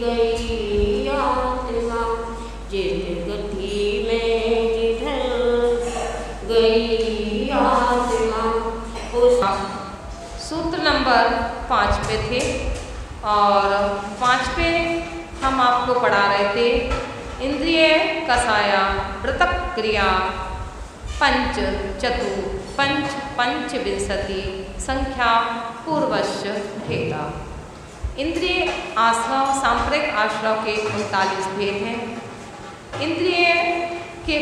गई आत्मा, जिस गति में जिधर गई आत्मा। सूत्र नंबर 5 पे थे और 5 पे हम आपको पढ़ा रहे थे इंद्रिय कषाया पृथक क्रिया पंचविंशति संख्या पूर्वस्य भेदा। इंद्रिय आश्रव सांप्रदायिक आश्रव के 39 भेद हैं। इंद्रिय के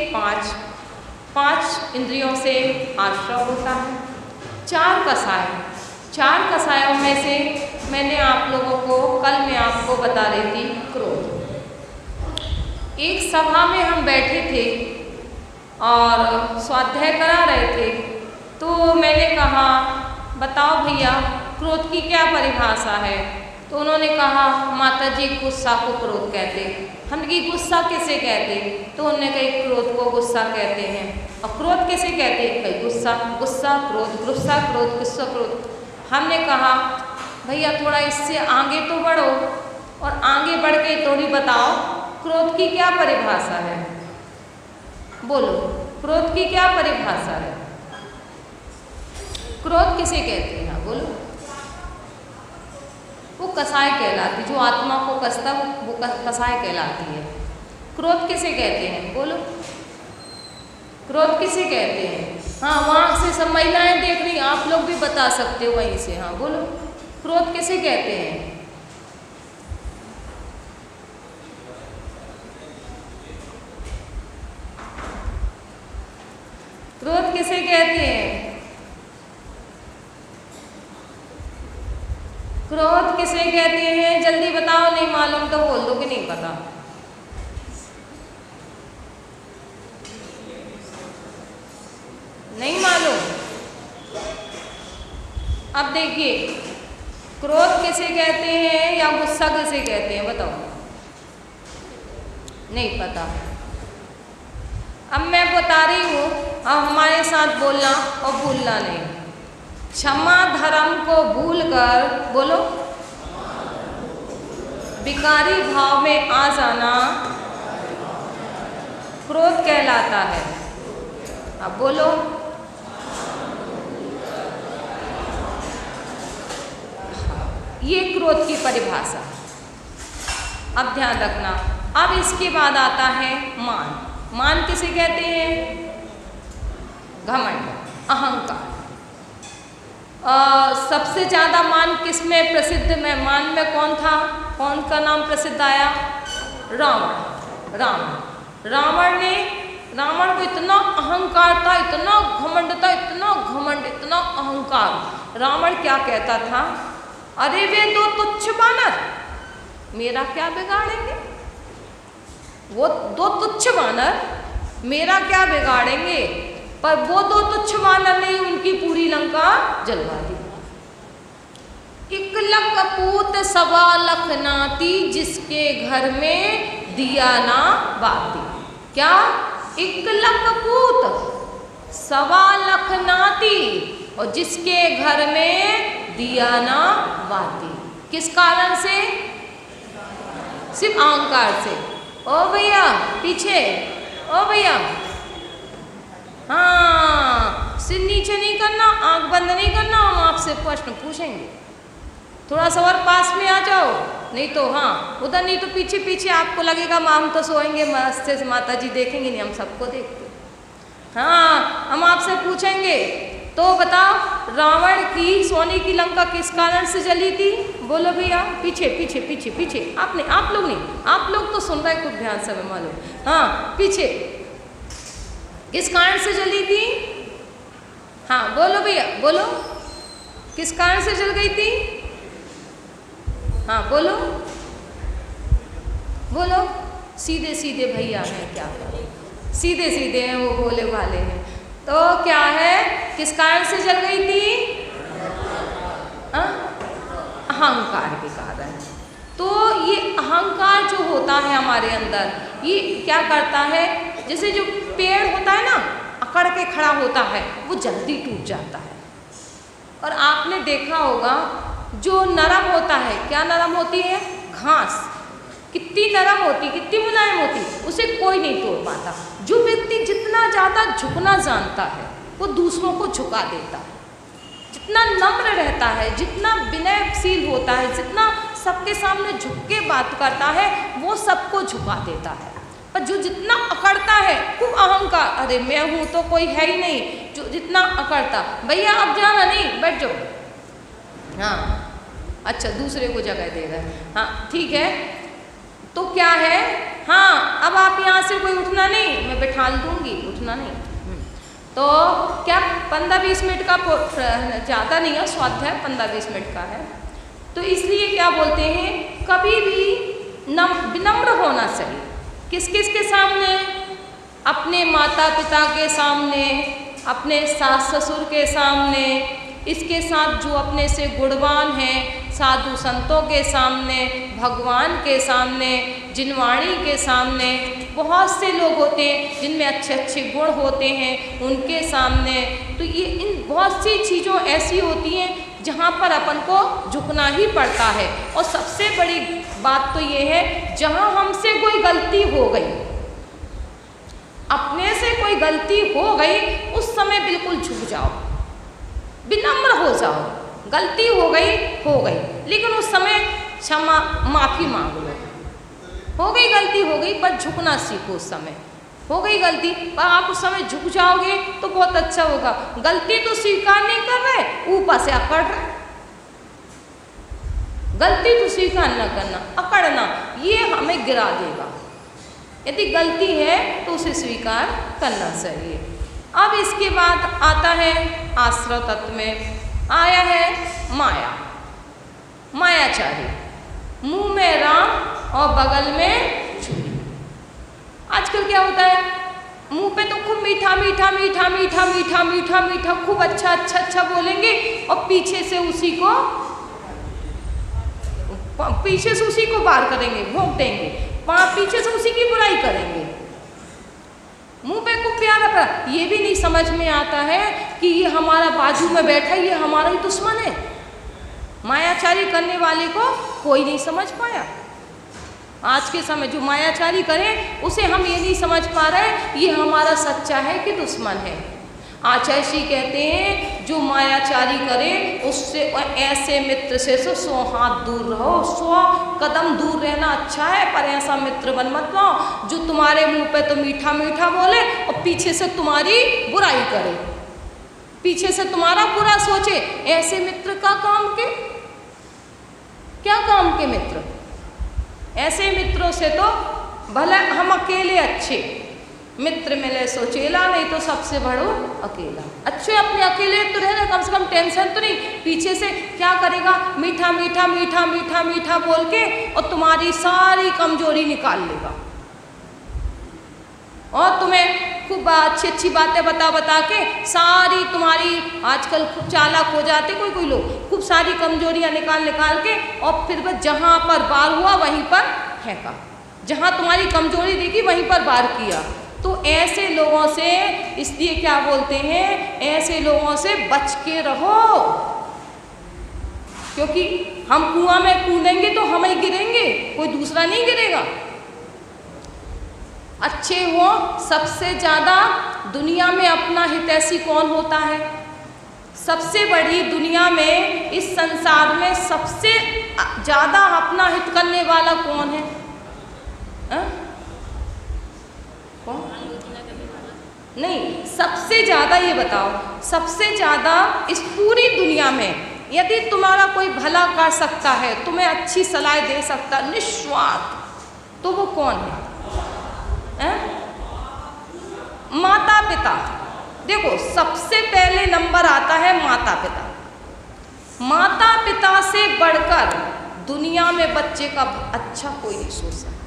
पाँच इंद्रियों से आश्रव होता है। 4 कषाय, 4 कषायों में से मैंने आप लोगों को कल मैं आपको बता रही थी क्रोध। एक सभा में हम बैठे थे और स्वाध्याय करा रहे थे, तो मैंने कहा बताओ भैया क्रोध की क्या परिभाषा है। तो उन्होंने कहा माता जी गुस्सा को क्रोध कहते। हमने कहा गुस्सा किसे कहते, तो उन्होंने कहा क्रोध को गुस्सा कहते हैं। और क्रोध किसे कहते हैं, कहीं गुस्सा गुस्सा क्रोध गुस्सा क्रोध गुस्सा क्रोध। हमने कहा भैया थोड़ा इससे आगे तो बढ़ो और आगे बढ़ के थोड़ी बताओ क्रोध की क्या परिभाषा है। बोलो क्रोध की क्या परिभाषा है, क्रोध किसे कहते हैं। हाँ बोलो। वो कषाय कहलाती, जो आत्मा को कसता वो कषाय कहलाती है। क्रोध किसे कहते हैं, बोलो क्रोध किसे कहते हैं। हाँ वहाँ से सब महिलाएं देख रही, आप लोग भी बता सकते हो वहीं से। हाँ बोलो क्रोध किसे कहते हैं। क्रोध किसे कहते हैं, क्रोध किसे कहते हैं, जल्दी बताओ। नहीं मालूम तो बोल दो कि नहीं पता। नहीं मालूम। अब देखिए क्रोध किसे कहते हैं या गुस्सा किसे कहते हैं, बताओ। नहीं पता। अब मैं बता रही हूँ, अब हमारे साथ बोलना और भूलना नहीं। क्षमा धर्म को भूलकर बोलो विकारी भाव में आ जाना क्रोध कहलाता है। अब बोलो ये क्रोध की परिभाषा। अब ध्यान रखना। अब इसके बाद आता है मान। मान किसे कहते हैं, घमंड अहंकार। सबसे ज़्यादा मान किस में प्रसिद्ध में, मान में कौन था, कौन का नाम प्रसिद्ध आया, रावण। रावण को इतना अहंकार था, इतना घमंड था, इतना घमंड इतना अहंकार। रावण क्या कहता था, अरे वे 2 तुच्छ बानर मेरा क्या बिगाड़ेंगे। वो 2 तुच्छ बानर मेरा क्या बिगाड़ेंगे। पर वो 2 तुच्छ बानर ने उनकी पूरी लंका जलवा दी। 1 लख कपूत 1.25 लाख नाती, जिसके घर में दिया ना बाती। क्या 1 लख कपूत 1.25 लाख नाती, और जिसके घर में दिया ना बाती। किस कारण से, सिर्फ अहंकार से। ओ भैया पीछे, ओ भैया हाँ सिर नीचे नहीं करना, आंख बंद नहीं करना। हम आपसे प्रश्न पूछेंगे, थोड़ा सा और पास में आ जाओ। नहीं तो हाँ उधर, नहीं तो पीछे पीछे। आपको लगेगा हम तो सोएंगे मस्त से, माता जी देखेंगे नहीं, हम सबको देखते। हाँ हम आपसे पूछेंगे। तो बताओ रावण की सोने की लंका किस कारण से जली थी, बोलो भैया। पीछे पीछे पीछे पीछे। आपने, आप लोग नहीं, आप लोग तो सुन रहे खूब ध्यान से, मैं मालूम। हाँ पीछे किस कारण से जली थी, हाँ बोलो भैया बोलो, किस कारण से जल गई थी। हाँ बोलो बोलो। सीधे सीधे भैया हैं, क्या सीधे सीधे हैं, वो भोले वाले हैं। तो क्या है, किस कारण से जल गई थी, अहंकार के कारण। तो ये अहंकार जो होता है हमारे अंदर, ये क्या करता है, जैसे जो पेड़ होता है ना, अकड़ के खड़ा होता है, वो जल्दी टूट जाता है। और आपने देखा होगा जो नरम होता है, क्या नरम होती है, घास, कितनी नरम होती, कितनी मुलायम होती, उसे कोई नहीं तोड़ पाता। जो व्यक्ति जितना ज़्यादा झुकना जानता है वो दूसरों को झुका देता है। जितना नम्र रहता है, जितना विनयशील होता है, जितना सबके सामने झुक के बात करता है, वो सबको झुका देता है। पर जो जितना अकड़ता है, खूब अहंकार, अरे मैं हूँ तो कोई है ही नहीं, जो जितना अकड़ता, भैया अब जाना नहीं, बैठ जाओ, हाँ अच्छा दूसरे को जगह दे रहा है, हाँ ठीक है, तो क्या है, हाँ अब आप यहाँ से कोई उठना नहीं, मैं बैठा दूंगी, उठना नहीं। तो क्या 15-20 मिनट का, ज़्यादा नहीं है स्वाध्याय, 15-20 मिनट का है। तो इसलिए क्या बोलते हैं, कभी भी विनम्र होना चाहिए। किस किस के सामने, अपने माता पिता के सामने, अपने सास ससुर के सामने, इसके साथ जो अपने से गुणवान हैं, साधु संतों के सामने, भगवान के सामने, जिनवाणी के सामने, बहुत से लोग होते हैं जिनमें अच्छे अच्छे गुण होते हैं, उनके सामने। तो ये इन बहुत सी चीज़ों ऐसी होती हैं जहाँ पर अपन को झुकना ही पड़ता है। और सबसे बड़ी बात तो ये है, जहाँ हमसे कोई गलती हो गई, अपने से कोई गलती हो गई, उस समय बिल्कुल झुक जाओ, विनम्र हो जाओ। गलती हो गई, लेकिन उस समय क्षमा, माफ़ी मांग लो। हो गई गलती, हो गई, पर झुकना सीखो। उस समय हो गई गलती, पर आप उस समय झुक जाओगे तो बहुत अच्छा होगा। गलती तो स्वीकार नहीं कर रहे, ऊपर से अकड़ रहे। गलती तो स्वीकार न करना, अकड़ना, ये हमें गिरा देगा। यदि गलती है तो उसे स्वीकार करना चाहिए। अब इसके बाद आता है आश्रव तत्व में, आया है माया, मायाचारी, मुंह में राम और बगल में छुरी। आजकल क्या होता है, मुंह पे तो खूब मीठा मीठा मीठा मीठा मीठा मीठा मीठा खूब अच्छा अच्छा अच्छा बोलेंगे, और पीछे से उसी को बार करेंगे, भोंक देंगे, पीछे से उसी की बुराई करेंगे। मुंह पे खूब प्यारा प्यारा, ये भी नहीं समझ में आता है कि ये हमारा बाजू में बैठा, ये हमारा ही दुश्मन है। मायाचारी करने वाले को कोई नहीं समझ पाया। आज के समय जो मायाचारी करे, उसे हम ये नहीं समझ पा रहे ये हमारा सच्चा है कि दुश्मन है। आचार्य श्री कहते हैं, जो मायाचारी करे उससे, ऐसे मित्र से 100 हाथ दूर रहो, 100 कदम दूर रहना अच्छा है, पर ऐसा मित्र बन मत पाओ जो तुम्हारे मुंह पे तो मीठा मीठा बोले और पीछे से तुम्हारी बुराई करे, पीछे से तुम्हारा बुरा सोचे। ऐसे मित्र का काम के क्या काम के मित्र? ऐसे मित्रों से तो भला हम अकेले अच्छे, मित्र मिले सो चेला, नहीं तो सबसे बड़ो अकेला। अच्छे अपने अकेले तो रहना, कम से कम टेंशन तो नहीं, पीछे से क्या करेगा, मीठा मीठा मीठा मीठा मीठा बोल के और तुम्हारी सारी कमजोरी निकाल लेगा, और तुम्हें खूब अच्छी अच्छी बातें बता बता के सारी तुम्हारी, आजकल खूब चालाक हो जाते कोई लोग, खूब सारी कमजोरियां निकाल के, और फिर बस जहाँ पर बार हुआ वहीं पर फेंका, जहाँ तुम्हारी कमजोरी देखी वहीं पर बार किया। तो ऐसे लोगों से, इसलिए क्या बोलते हैं, ऐसे लोगों से बच के रहो, क्योंकि हम कुआं में कूदेंगे तो हम ही गिरेंगे, कोई दूसरा नहीं गिरेगा। अच्छे हो, सबसे ज़्यादा दुनिया में अपना हितैषी कौन होता है? सबसे बड़ी दुनिया में, इस संसार में सबसे ज़्यादा अपना हित करने वाला कौन है? नहीं, सबसे ज़्यादा ये बताओ, सबसे ज़्यादा इस पूरी दुनिया में यदि तुम्हारा कोई भला कर सकता है, तुम्हें अच्छी सलाह दे सकता निस्वार्थ, तो वो कौन है? माता पिता। देखो, सबसे पहले नंबर आता है माता पिता। माता पिता से बढ़कर दुनिया में बच्चे का अच्छा कोई नहीं सोच सकता।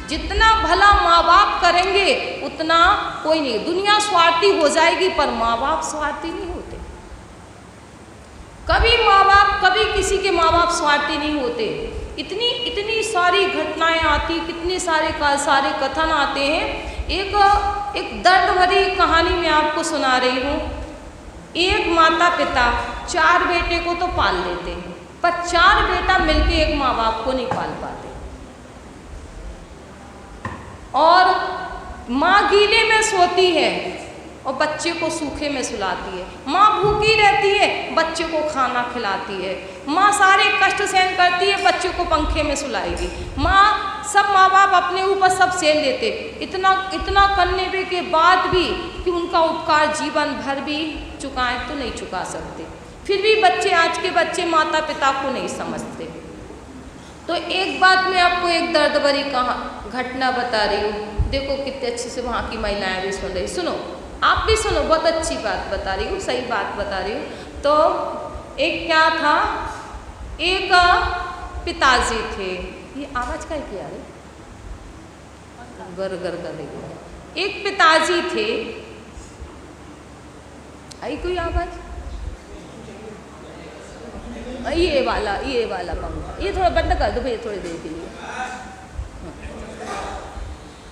जितना भला माँ बाप करेंगे उतना कोई नहीं। दुनिया स्वार्थी हो जाएगी पर माँ बाप स्वार्थी नहीं होते। कभी माँ बाप, कभी किसी के माँ बाप स्वार्थी नहीं होते। इतनी सारी घटनाएं आती, कितने सारे कथन आते हैं। एक दर्द भरी कहानी मैं आपको सुना रही हूँ। एक माता पिता 4 बेटे को तो पाल लेते हैं, पर 4 बेटा मिलके एक माँ बाप को नहीं पाल पाते। और माँ गीले में सोती है और बच्चे को सूखे में सुलाती है। माँ भूखी रहती है, बच्चे को खाना खिलाती है। माँ सारे कष्ट सहन करती है, बच्चे को पंखे में सुलाएगी। माँ सब माँ बाप अपने ऊपर सब सहन लेते, इतना करने के बाद भी कि उनका उपकार जीवन भर भी चुकाएं तो नहीं चुका सकते। फिर भी बच्चे, आज के बच्चे माता पिता को नहीं समझते। तो एक बात मैं आपको एक दर्द भरी घटना बता रही हूँ। देखो कितने अच्छे से वहाँ की महिलाएं भी सुन रही, सुनो आप भी सुनो, बहुत अच्छी बात बता रही हूँ, सही बात बता रही हूँ। तो एक क्या था, एक पिताजी थे, ये आवाज़ का क्या है, गर गर कर रही। एक पिताजी थे, आई कोई आवाज़, ये वाला पंखा ये थोड़ा बंद कर दो भैया थोड़ी देर के लिए।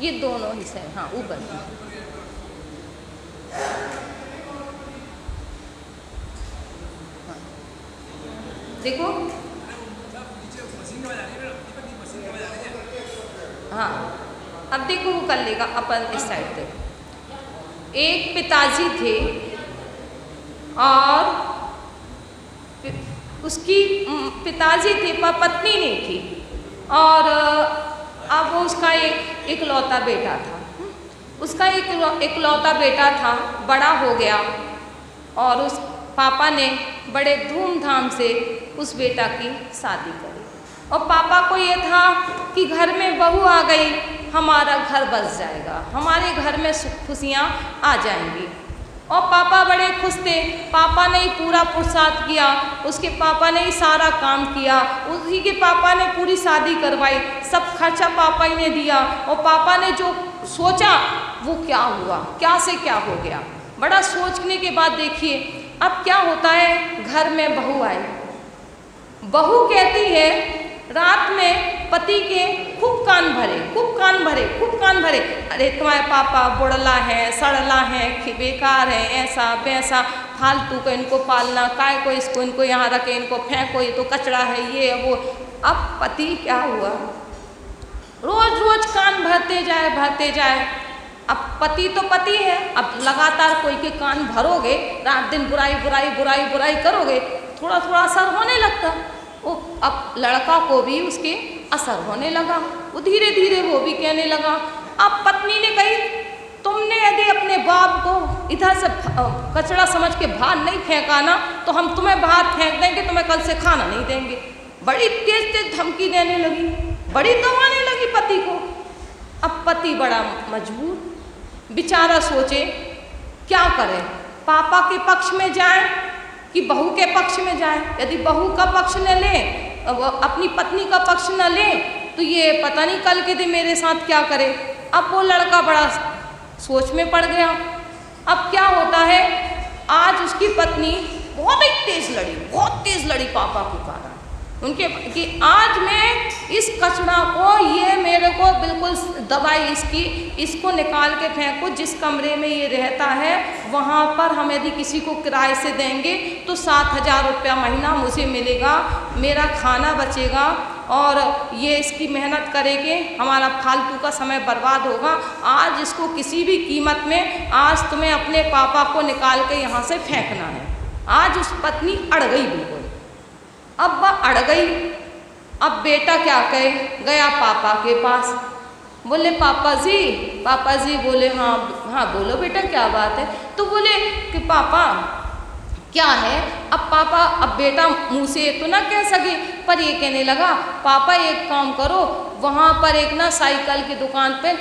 ये दोनों हिस्से, हाँ ऊपर। देखो हाँ, अब देखो वो कर लेगा अपन इस साइड पे। एक पिताजी थे और उसकी पिताजी थे पर पत्नी नहीं थी, और अब उसका एक इकलौता बेटा था। उसका एक लौता बेटा था, बड़ा हो गया और उस पापा ने बड़े धूमधाम से उस बेटा की शादी करी। और पापा को ये था कि घर में बहू आ गई, हमारा घर बस जाएगा, हमारे घर में सुख खुशियाँ आ जाएंगी। और पापा बड़े खुश थे, पापा ने ही पूरा पुरुषार्थ किया, उसके पापा ने ही सारा काम किया, उसी के पापा ने पूरी शादी करवाई, सब खर्चा पापा ही ने दिया। और पापा ने जो सोचा वो क्या हुआ, क्या से क्या हो गया। बड़ा सोचने के बाद देखिए अब क्या होता है, घर में बहू आई, बहू कहती है रात में पति के खूब कान भरे, अरे तुम्हारे पापा बुढ़ला है, सड़ला है, बेकार है, ऐसा वैसा, फालतू का इनको पालना, काय को इसको, इनको यहाँ रखे, इनको फेंको, ये तो कचरा है, ये वो। अब पति क्या हुआ, रोज रोज कान भरते जाए। अब पति तो पति है, अब लगातार कोई के कान भरोगे, रात दिन बुराई करोगे, थोड़ा थोड़ा असर होने लगता। वो अब लड़का को भी उसके असर होने लगा, वो धीरे धीरे वो भी कहने लगा। अब पत्नी ने कही तुमने यदि अपने बाप को इधर से कचरा समझ के बाहर नहीं फेंका ना, तो हम तुम्हें बाहर फेंक देंगे, तुम्हें कल से खाना नहीं देंगे। बड़ी तेज धमकी देने लगी, बड़ी दबाने लगी पति को। अब पति बड़ा मजबूर, बेचारा सोचे क्या करे, पापा के पक्ष में जाए कि बहू के पक्ष में जाए। यदि बहू का पक्ष न ले, अपनी पत्नी का पक्ष न ले, तो ये पता नहीं कल के दिन मेरे साथ क्या करे। अब वो लड़का बड़ा सोच में पड़ गया। अब क्या होता है, आज उसकी पत्नी बहुत तेज लड़ी पापा के कारण, उनके कि आज मैं इस कचरा को, ये मेरे को बिल्कुल दवाई इसको निकाल के फेंको। जिस कमरे में ये रहता है वहाँ पर हम यदि किसी को किराए से देंगे तो 7,000 रुपया महीना मुझे मिलेगा, मेरा खाना बचेगा, और ये इसकी मेहनत करेंगे, हमारा फालतू का समय बर्बाद होगा। आज इसको किसी भी कीमत में, आज तुम्हें अपने पापा को निकाल के यहाँ से फेंकना है। आज उस पत्नी अड़ गई बिल्कुल। अब वह अड़ गई। अब बेटा क्या कहे, गया पापा के पास, बोले पापा जी बोले हाँ बोलो बेटा क्या बात है। तो बोले कि पापा क्या है। अब बेटा मुँह से तो ना कह सके, पर ये कहने लगा पापा एक काम करो, वहाँ पर एक ना साइकिल की दुकान पे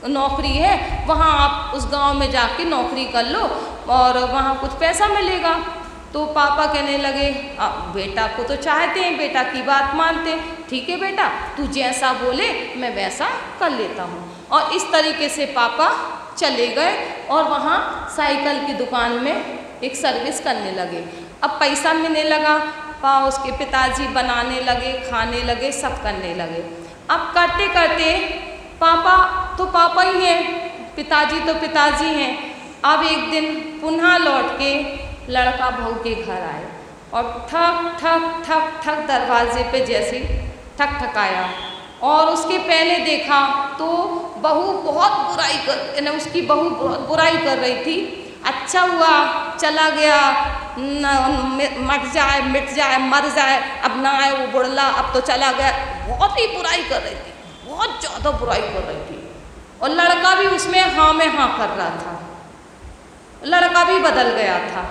नौकरी है, वहाँ आप उस गांव में जाके नौकरी कर लो और वहाँ कुछ पैसा मिलेगा। तो पापा कहने लगे बेटा को तो चाहते हैं, बेटा की बात मानते, ठीक है बेटा तू जैसा बोले मैं वैसा कर लेता हूँ। और इस तरीके से पापा चले गए और वहाँ साइकिल की दुकान में एक सर्विस करने लगे। अब पैसा मिलने लगा, उसके पिताजी बनाने लगे, खाने लगे, सब करने लगे। अब करते करते पापा तो पापा ही हैं, पिताजी तो पिताजी हैं। अब एक दिन पुनः लौट के लड़का बहू के घर आए और ठक ठक ठक ठक दरवाजे पे जैसे ठक ठकाया, और उसके पहले देखा तो बहू बहुत बुराई कर, उसकी बहू बहुत बुराई कर रही थी। अच्छा हुआ चला गया, मट जाए मिट जाए मर जाए, अब ना आए वो बुढ़ला, अब तो चला गया। बहुत ही बुराई कर रही थी, बहुत ज़्यादा बुराई कर रही थी। और लड़का भी उसमें हाँ में हाँ कर रहा था, लड़का भी बदल गया था।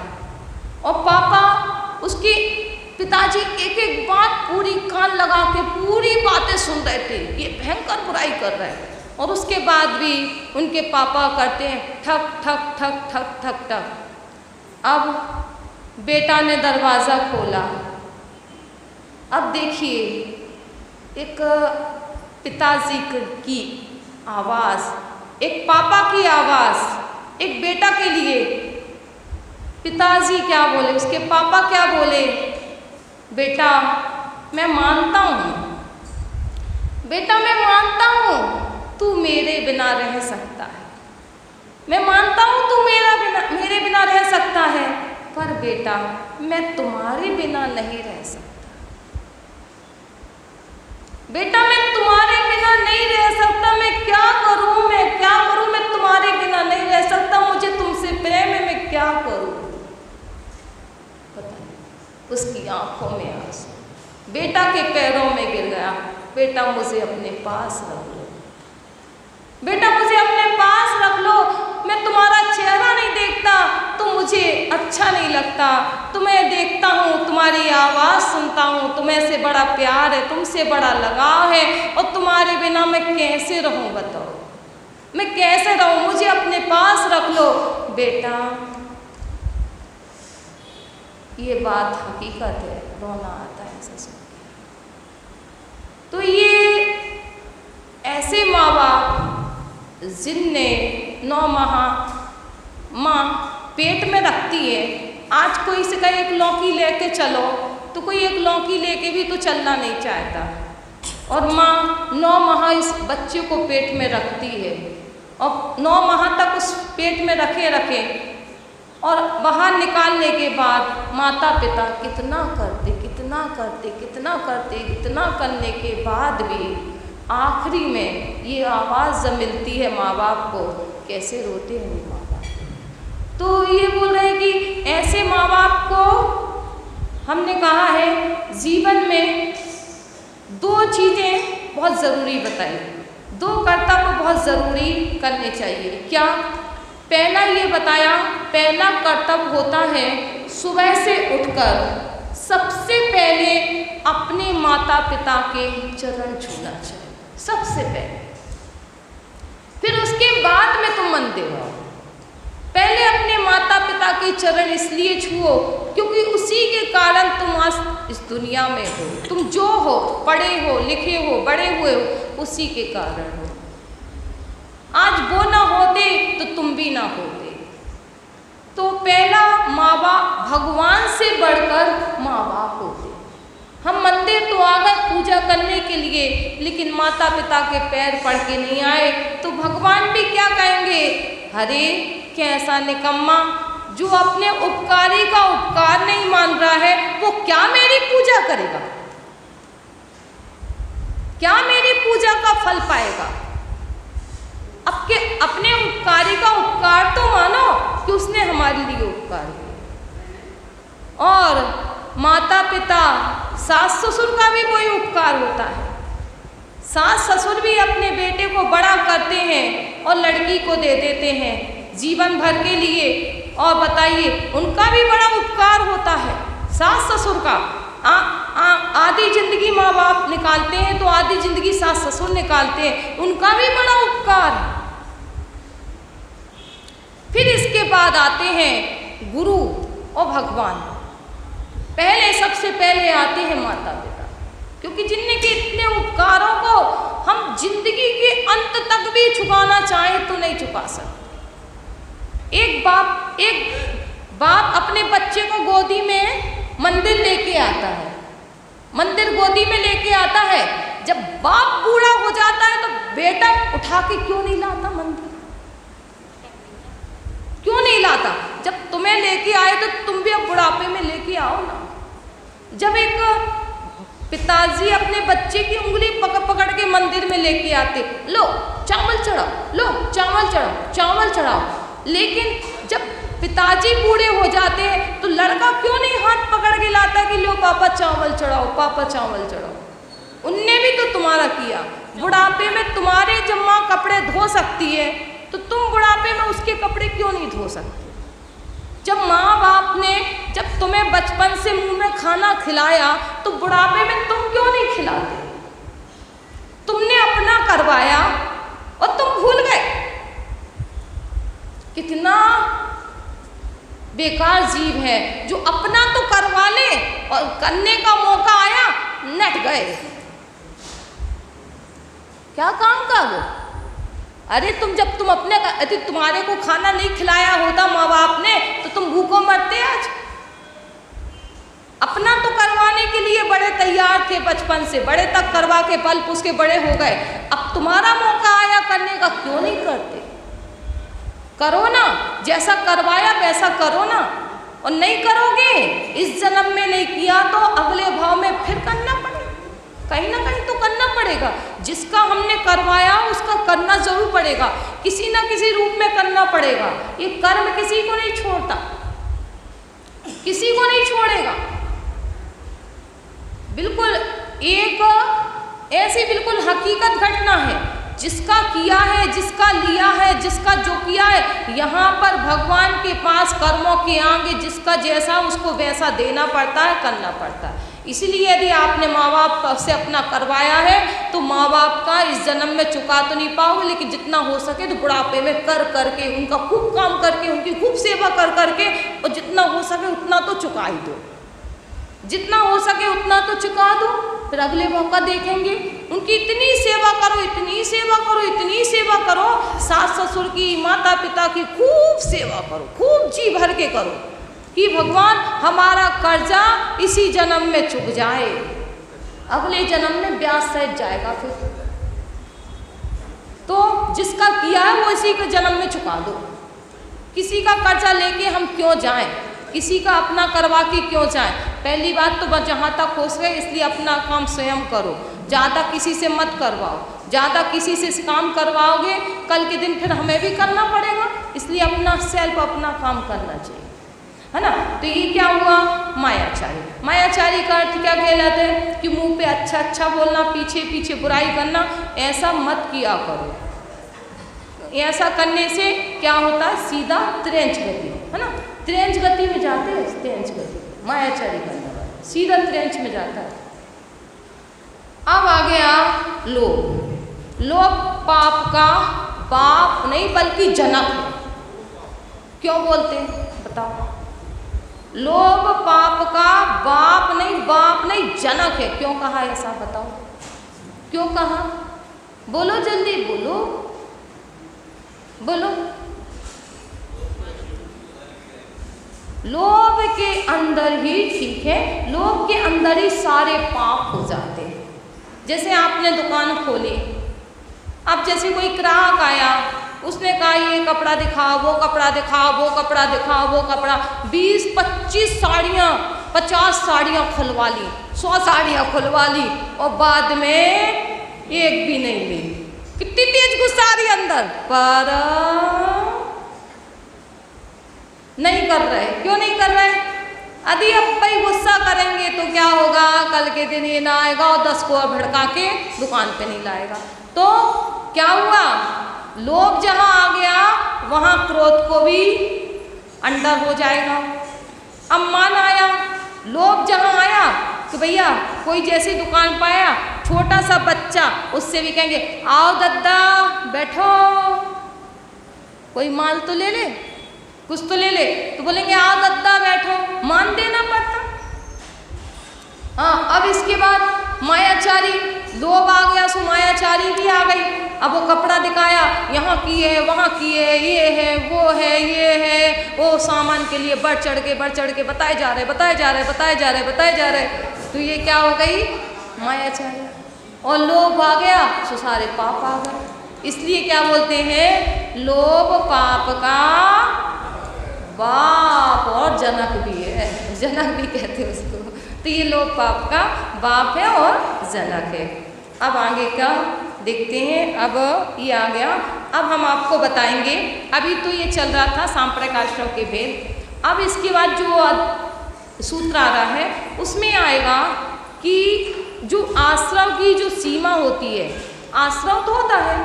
और पापा उसके पिताजी एक एक बात पूरी कान लगा के पूरी बातें सुन रहे थे, ये भयंकर बुराई कर रहे हैं। और उसके बाद भी उनके पापा करते हैं ठक ठक ठक ठक ठक ठक। अब बेटा ने दरवाज़ा खोला। अब देखिए एक पिताजी की आवाज़, एक पापा की आवाज़ एक बेटा के लिए। पिताजी क्या बोले, उसके पापा क्या बोले, बेटा मैं मानता हूँ, बेटा मैं मानता हूँ तू मेरे बिना रह सकता है, मैं मानता हूँ तू मेरे बिना रह सकता है, पर बेटा मैं तुम्हारे बिना नहीं रह सकता। बेटा मैं तुम्हारे बिना नहीं रह सकता, मैं क्या करूँ, मैं क्या करूँ, मैं तुम्हारे बिना नहीं रह सकता, मुझे तुमसे प्रेम है, मैं क्या करूँ। उसकी आंखों में आंसू, बेटा के पैरों में गिर गया। बेटा मुझे अपने पास रख लो, बेटा मुझे अपने पास रख लो, मैं तुम्हारा चेहरा नहीं देखता तो मुझे अच्छा नहीं लगता, तुम्हें देखता हूँ, तुम्हारी आवाज़ सुनता हूँ, तुम्हें से बड़ा प्यार है, तुमसे बड़ा लगाव है, और तुम्हारे बिना मैं कैसे रहूँ बताओ, मैं कैसे रहूँ, मुझे अपने पास रख लो बेटा। ये बात हकीकत है, रोना आता है ऐसा सुन के। तो ये ऐसे माँ बाप जिनने 9 माह माँ पेट में रखती है, आज कोई से कहे एक लौकी लेके चलो तो कोई एक लौकी लेके भी तो चलना नहीं चाहता, और माँ 9 माह इस बच्चे को पेट में रखती है, और 9 माह तक उस पेट में रखे और बाहर निकालने के बाद माता पिता कितना करते, इतना करने के बाद भी आखिरी में ये आवाज़ जब मिलती है माँ बाप को, कैसे रोते हैं माँ बाप। तो ये बोल रहे हैं कि ऐसे माँ बाप को हमने कहा है जीवन में 2 चीज़ें बहुत ज़रूरी बताई, 2 कर्तव्य बहुत ज़रूरी करने चाहिए। क्या? पहला ये बताया, पहला कर्तव्य होता है सुबह से उठकर सबसे पहले अपने माता पिता के चरण छूना चाहिए, सबसे पहले। फिर उसके बाद में तुम मंदिर आओ। पहले अपने माता पिता के चरण इसलिए छुओ क्योंकि उसी के कारण तुम आज इस दुनिया में हो, तुम जो हो, पढ़े हो, लिखे हो, बड़े हुए हो, उसी के कारण हो। आज वो ना होते तो तुम भी ना होते। तो पहला माँ बाप भगवान से बढ़कर माँ बाप होते। हम मंदिर तो आ गए पूजा करने के लिए, लेकिन माता पिता के पैर पड़ के नहीं आए तो भगवान भी क्या कहेंगे, अरे कैसा निकम्मा, जो अपने उपकारी का उपकार नहीं मान रहा है वो क्या मेरी पूजा करेगा, क्या मेरी पूजा का फल पाएगा। अपने उपकारी का उपकार तो मानो कि उसने हमारे लिए उपकार किया। और माता पिता, सास ससुर का भी कोई उपकार होता है। सास ससुर भी अपने बेटे को बड़ा करते हैं और लड़की को दे देते हैं जीवन भर के लिए, और बताइए उनका भी बड़ा उपकार होता है सास ससुर का। आधी जिंदगी माँ बाप निकालते हैं तो आधी जिंदगी सास ससुर निकालते हैं, उनका भी बड़ा उपकार है। फिर इसके बाद आते हैं गुरु और भगवान। पहले सबसे पहले आते हैं माता पिता, क्योंकि जिनके इतने उपकारों को हम जिंदगी के अंत तक भी चुकाना चाहें तो नहीं चुका सकते। एक बाप अपने बच्चे को गोदी में मंदिर लेके आता है, मंदिर गोदी में लेके आता है। जब बाप बूढ़ा हो जाता है तो बेटा उठा के क्यों नहीं लाता मंदिर, क्यों नहीं लाता? जब तुम्हें लेके आए तो तुम भी अब बुढ़ापे में लेके आओ ना। जब एक पिताजी अपने बच्चे की उंगली पकड़ पकड़ के मंदिर में लेके आते, लो चावल चढ़ाओ, चावल चढ़ाओ, चावल चढ़ाओ। लेकिन जब पिताजी बूढ़े हो जाते हैं तो लड़का क्यों नहीं हाथ पकड़ के लाता कि लो पापा चावल चढ़ाओ, पापा चावल चढ़ाओ। उनने भी तो तुम्हारा किया। बुढ़ापे में तुम्हारे जब माँ कपड़े धो सकती है तो तुम बुढ़ापे में उसके कपड़े क्यों नहीं धो सकते? जब माँ बाप ने जब तुम्हें बचपन से मुंह में खाना खिलाया तो बुढ़ापे में तुम क्यों नहीं खिलाते? तुमने अपना करवाया और तुम भूल गए। कितना बेकार जीव है जो अपना तो करवा ले और करने का मौका आया नट गए। क्या काम का वो? अरे तुम अपने यदि तुम्हारे को खाना नहीं खिलाया होता माँ बाप ने तो तुम भूखों मरते आज। अपना तो करवाने के लिए बड़े तैयार थे, बचपन से बड़े तक करवा के पल पुस के बड़े हो गए। अब तुम्हारा मौका आया करने का, क्यों नहीं करते? करो ना, जैसा करवाया वैसा करो ना। और नहीं करोगे, इस जन्म में नहीं किया तो अगले भाव में फिर करना पड़ेगा, कहीं ना कहीं तो करना पड़ेगा। जिसका हमने करवाया उसका करना जरूर पड़ेगा, किसी ना किसी रूप में करना पड़ेगा। ये कर्म किसी को नहीं छोड़ता, किसी को नहीं छोड़ेगा। बिल्कुल एक ऐसी बिल्कुल हकीकत घटना है, जिसका किया है, जिसका लिया है, जिसका जो किया है, यहाँ पर भगवान के पास कर्मों के आगे जिसका जैसा उसको वैसा देना पड़ता है, करना पड़ता है। इसीलिए यदि आपने माँ बाप से अपना करवाया है तो माँ बाप का इस जन्म में चुका तो नहीं पाओगे, लेकिन जितना हो सके तो बुढ़ापे में कर करके उनका खूब काम करके उनकी खूब सेवा कर करके और जितना हो सके उतना तो चुका ही दो, जितना हो सके उतना तो चुका दो। फिर अगले मौका देखेंगे। उनकी इतनी सेवा करो, इतनी सेवा करो, इतनी सेवा करो, सास ससुर की, माता पिता की खूब सेवा करो, खूब जी भर के करो कि भगवान हमारा कर्जा इसी जन्म में चुक जाए, अगले जन्म में ब्याज सहित जाएगा। फिर तो जिसका किया है वो इसी के जन्म में चुका दो। किसी का कर्जा लेके हम क्यों जाएं, किसी का अपना करवा के क्यों जाएं? पहली बात तो बस जहाँ तक हो सके इसलिए अपना काम स्वयं करो, ज़्यादा किसी से मत करवाओ। ज़्यादा किसी से काम करवाओगे कल के दिन फिर हमें भी करना पड़ेगा, इसलिए अपना सेल्फ अपना काम करना चाहिए, है ना। तो ये क्या हुआ? मायाचारी। मायाचारी का अर्थ क्या कहलाता है कि मुंह पे अच्छा अच्छा बोलना, पीछे पीछे बुराई करना, ऐसा मत किया करो। ऐसा करने से क्या होता है? सीधा त्रेंच गति, है ना, त्रेंच गति में जाते हैं। त्रेंच गति मायाचारी करने वाला सीधा त्रेंच में जाता है। अब आ गया लोभ। लोभ पाप का बाप नहीं बल्कि जनक है। क्यों बोलते हैं बताओ? लोभ पाप का बाप नहीं जनक है। क्यों कहा ऐसा बताओ? क्यों कहा? बोलो जल्दी बोलो, बोलो। लोभ के अंदर ही, ठीक है, लोभ के अंदर ही सारे पाप हो जाते हैं। जैसे आपने दुकान खोली, अब जैसे कोई ग्राहक आया, उसने कहा ये कपड़ा दिखाओ, वो कपड़ा दिखाओ, वो कपड़ा दिखाओ, वो कपड़ा, 20-25 साड़ियाँ, 50 साड़ियाँ खुलवा ली, 100 साड़ियाँ खुलवा ली और बाद में एक भी नहीं ली। कितनी तेज गुस्सा आ रही अंदर, पर नहीं कर रहे। क्यों नहीं कर रहे? यदि अब भाई गुस्सा करेंगे तो क्या होगा? कल के दिन ये ना आएगा और 10 को और भड़का के दुकान पे नहीं लाएगा। तो क्या हुआ? लोभ जहाँ आ गया वहाँ क्रोध को भी अंडर हो जाएगा। अब मान आया, लोभ जहाँ आया कि भैया कोई जैसी दुकान पाया, छोटा सा बच्चा, उससे भी कहेंगे आओ दद्दा बैठो, कोई माल तो ले ले, कुछ तो ले ले, तो बोलेंगे आओ दद्दा बैठो, मान देना पड़ता। हाँ, अब इसके बाद मायाचारी, लोभ आ गया सो मायाचारी भी आ गई। अब वो कपड़ा दिखाया, यहाँ की है, वहाँ की है, ये है, वो है, ये है, वो सामान के लिए बढ़ चढ़ के बताए जा रहे। तो ये क्या हो गई? मायाचारी। और लोभ आ गया सो सारे पाप आ गए। इसलिए क्या बोलते हैं? लोभ पाप का बाप और जनक भी है, जनक भी कहते हैं उसको। तो ये लोभ पाप का बाप है और जनक है। अब आगे क्या? देखते हैं। अब ये आ गया। अब हम आपको बताएंगे, अभी तो ये चल रहा था सांप्रदायिक आश्रम के भेद। अब इसके बाद जो सूत्र आ रहा है उसमें आएगा कि जो आश्रम की जो सीमा होती है, आश्रम तो होता है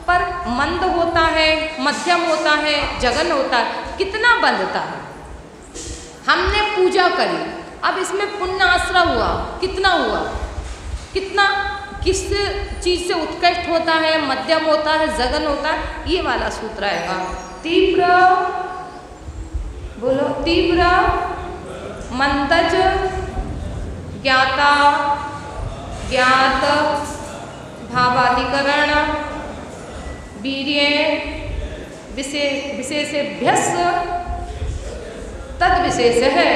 पर मंद होता है, मध्यम होता है, जघन होता है, कितना बंधता है। हमने पूजा करी, अब इसमें पुण्य आश्रय हुआ, कितना हुआ, कितना किस चीज़ से उत्कृष्ट होता है, मध्यम होता है, जघन होता है, ये वाला सूत्र आएगा। तीव्र, बोलो, तीव्र, मंदज, ज्ञाता, ज्ञात, भावाधिकरण, वीर्य, विशेषेभ्यस, तद विशेष है,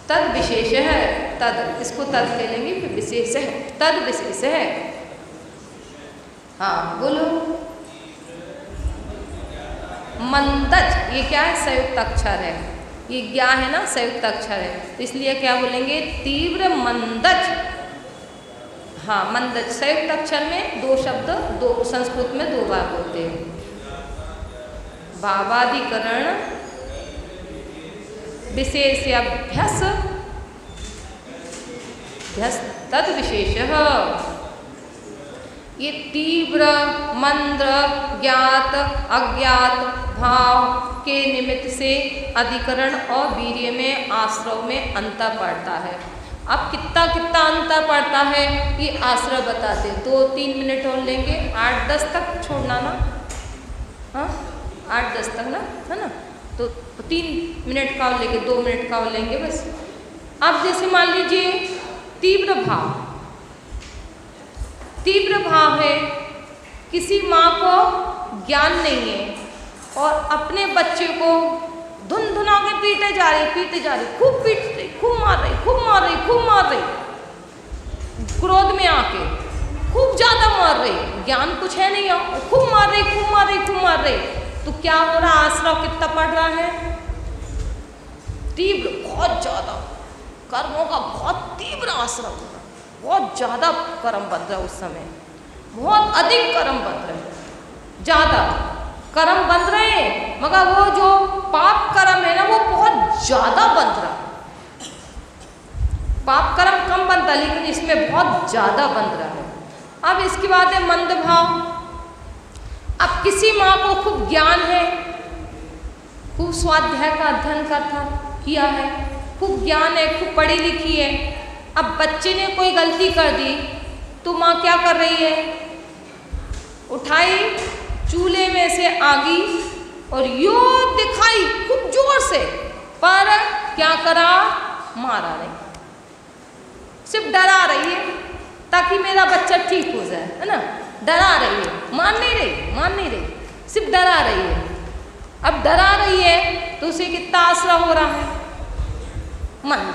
तद विशेष है, तद, इसको तद ले लेंगे, फिर विशेष है, तद विशेष है। हाँ बोलो, मंदज, ये क्या है, संयुक्त अक्षर है, ये क्या है ना, संयुक्त अक्षर है, तो इसलिए क्या बोलेंगे, तीव्र मंदज। हाँ, मंदज संयुक्त अक्षर में दो शब्द, दो संस्कृत में दो बार बोलते हैं। भावाधिकरण, विशेष्याभ्यास, तद विशेष। ये तीव्र, मंद, ज्ञात, अज्ञात भाव के निमित्त से अधिकरण और वीर्य में, आश्रव में अंतर पड़ता है। अब कितना कितना अंतर पड़ता है ये आश्रय बताते। 2-3 मिनट और लेंगे, 8-10 तक छोड़ना ना, हाँ 8-10 तक ना, है ना, तो 3 मिनट का और लेंगे, 2 मिनट का और लेंगे बस। अब जैसे मान लीजिए तीव्र भाव, तीव्र भाव है, किसी माँ को ज्ञान नहीं है और अपने बच्चे को धुन के पीटे जा रही, खूब पीट रही, खूब मार रही, क्रोध में आके खूब ज्यादा मार रही, ज्ञान कुछ है नहीं, खूब मार रही, तो क्या हो रहा, आश्रव कितना पड़ रहा है, तीव्र, बहुत ज्यादा कर्मों का बहुत तीव्र आश्रव हो रहा, बहुत ज्यादा कर्म बन रहा है, उस समय बहुत अधिक कर्म बन रहे, ज्यादा कर्म बन रहे हैं, मगर वो जो पाप कर्म है ना वो बहुत ज्यादा बन रहा। पाप कर्म कम बनता लेकिन इसमें बहुत ज्यादा बन रहा है। अब इसके बाद है मंद भाव। अब किसी माँ को खूब ज्ञान है, खूब स्वाध्याय का अध्ययन किया है, खूब ज्ञान है, खूब पढ़ी लिखी है। अब बच्चे ने कोई गलती कर दी तो माँ क्या कर रही है, उठाई चूल्हे में से आगी और यो दिखाई खूब जोर से, पर क्या करा, मारा नहीं, सिर्फ डरा रही है ताकि मेरा बच्चा ठीक हो जाए, है ना, डरा रही है, मान नहीं रही, सिर्फ डरा रही है। अब डरा रही है तो उसे कितना आश्रय हो रहा है, मंद,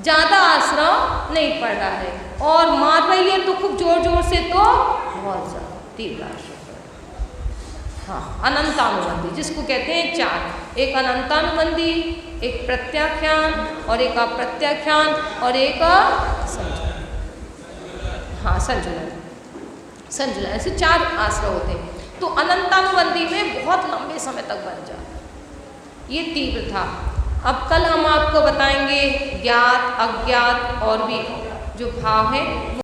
ज्यादा आश्रय नहीं पड़ रहा है, और मार रही है तो खूब जोर जोर से, तो बहुत ज्यादा तीव्र आश्रय। हाँ, अनंतानुबंधी जिसको कहते हैं 4, एक अनंतानुबंधी, एक प्रत्याख्यान और एक अप्रत्याख्यान और एक संजुलन। हाँ, संजुलन, ऐसे 4 आश्रय होते हैं। तो अनंतानुबंधी में बहुत लंबे समय तक बन जाए, ये तीव्र था। अब कल हम आपको बताएंगे ज्ञात, अज्ञात और भी जो भाव है